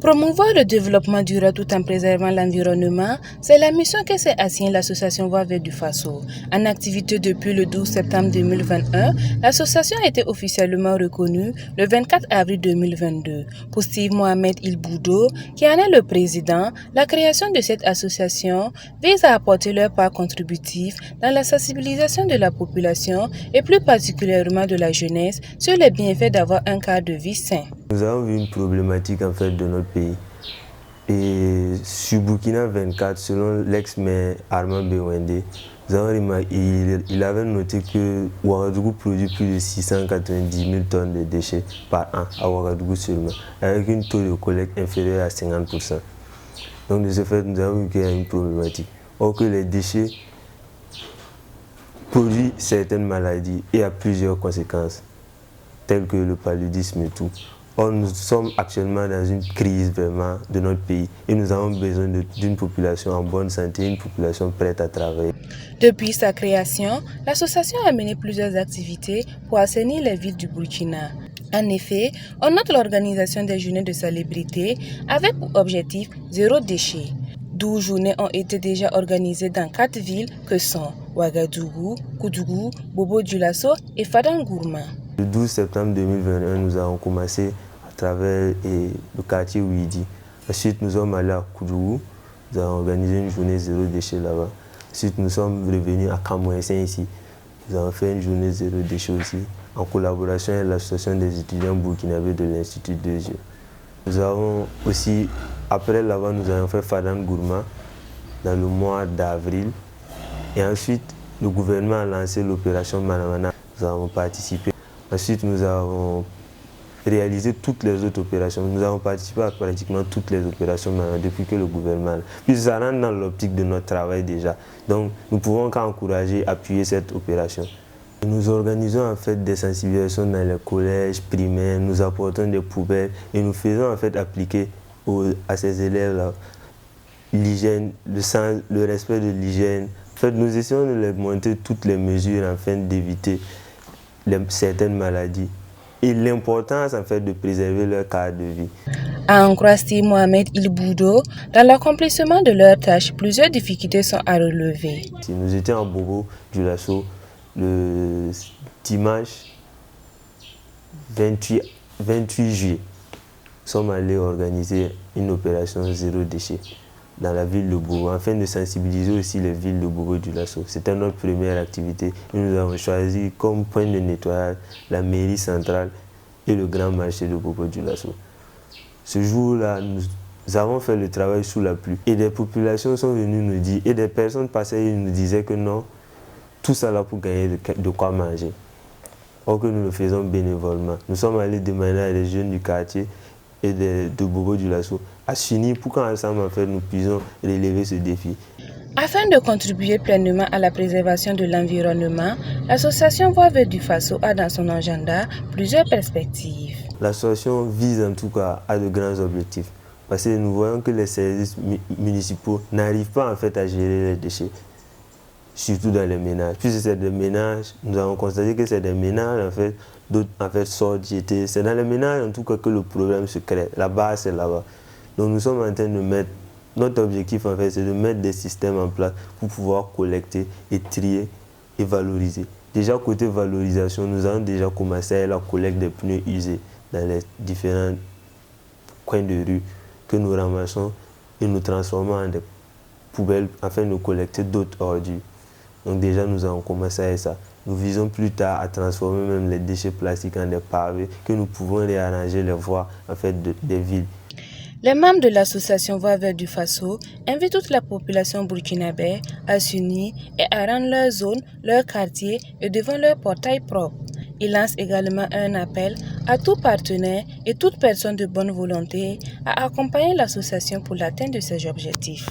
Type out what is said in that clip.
Promouvoir le développement durable tout en préservant l'environnement, c'est la mission que s'est assignée l'association Voix Verte du Faso. En activité depuis le 12 septembre 2021, l'association a été officiellement reconnue le 24 avril 2022. Pour Steve Mohamed Ilboudo, qui en est le président, la création de cette association vise à apporter leur part contributive dans la sensibilisation de la population et plus particulièrement de la jeunesse sur les bienfaits d'avoir un cadre de vie sain. Nous avons vu une problématique en fait de notre pays. Et sur Burkina 24, selon l'ex-maire Armand Bewende, il avait noté que Ouagadougou produit plus de 690 000 tonnes de déchets par an à Ouagadougou seulement, avec une taux de collecte inférieure à 50%. Donc de ce fait, nous avons vu qu'il y a une problématique. Or que les déchets produisent certaines maladies et à plusieurs conséquences, telles que le paludisme et tout. Or, nous sommes actuellement dans une crise vraiment de notre pays et nous avons besoin d'une population en bonne santé, une population prête à travailler. Depuis sa création, l'association a mené plusieurs activités pour assainir les villes du Burkina. En effet, on note l'organisation des journées de salubrité avec pour objectif zéro déchet. 12 journées ont été déjà organisées dans 4 villes que sont Ouagadougou, Koudougou, Bobo-Dioulasso et Fadangourma. Le 12 septembre 2021, nous avons commencé à travers le quartier Ouidi. Ensuite, nous sommes allés à Koudougou, nous avons organisé une journée zéro déchet là-bas. Ensuite, nous sommes revenus à Kamouessin ici. Nous avons fait une journée zéro déchet aussi, en collaboration avec l'association des étudiants burkinabés de l'Institut de Dieu. Nous avons aussi, après là-bas, nous avons fait Fadangourma dans le mois d'avril. Et ensuite, le gouvernement a lancé l'opération Manamana. Nous avons participé. Ensuite, nous avons réalisé toutes les autres opérations. Nous avons participé à pratiquement toutes les opérations depuis que le gouvernement... Puis ça rentre dans l'optique de notre travail déjà. Donc, nous pouvons qu'encourager, appuyer cette opération. Nous organisons en fait des sensibilisations dans les collèges primaires, nous apportons des poubelles et nous faisons en fait appliquer à ces élèves-là l'hygiène, le respect de l'hygiène. En fait, nous essayons de leur montrer toutes les mesures afin d'éviter certaines maladies et l'importance en fait de préserver leur cadre de vie. À en croire Steve Mohamed Ilboudo, dans l'accomplissement de leurs tâches, plusieurs difficultés sont à relever. Nous étions à Bobo-Dioulasso le dimanche 28 juillet. Nous sommes allés organiser une opération zéro déchet dans la ville de Bobo, afin de sensibiliser aussi les villes de Bobo-Dioulasso. C'était notre première activité. Et nous avons choisi comme point de nettoyage la mairie centrale et le grand marché de Bobo-Dioulasso. Ce jour-là, nous avons fait le travail sous la pluie. Et des populations sont venues nous dire, et des personnes passaient et nous disaient que non, tout ça là pour gagner de quoi manger. Or que nous le faisons bénévolement. Nous sommes allés demander à les jeunes du quartier et de Bobo-Dioulasso à s'unir pour qu'ensemble en fait, nous puissions relever ce défi. Afin de contribuer pleinement à la préservation de l'environnement, l'association Voix Verte du Faso a dans son agenda plusieurs perspectives. L'association vise en tout cas à de grands objectifs. Parce que nous voyons que les services municipaux n'arrivent pas en fait à gérer les déchets, surtout dans les ménages. Puisque c'est des ménages, nous avons constaté que c'est des ménages en fait, d'autres en fait sortent jetés. C'est dans les ménages en tout cas que le problème se crée. La base c'est là-bas. Donc nous sommes en train de mettre, notre objectif en fait c'est de mettre des systèmes en place pour pouvoir collecter et trier et valoriser. Déjà côté valorisation, nous avons déjà commencé à la collecte des pneus usés dans les différents coins de rue que nous ramassons et nous transformons en des poubelles afin de collecter d'autres ordures. Donc déjà nous avons commencé à ça. Nous visons plus tard à transformer même les déchets plastiques en des pavés que nous pouvons réarranger les voies en fait des villes. Les membres de l'association Voix Verte du Faso invitent toute la population burkinabé à s'unir et à rendre leur zone, leur quartier et devant leur portail propre. Ils lancent également un appel à tout partenaire et toute personne de bonne volonté à accompagner l'association pour l'atteinte de ses objectifs.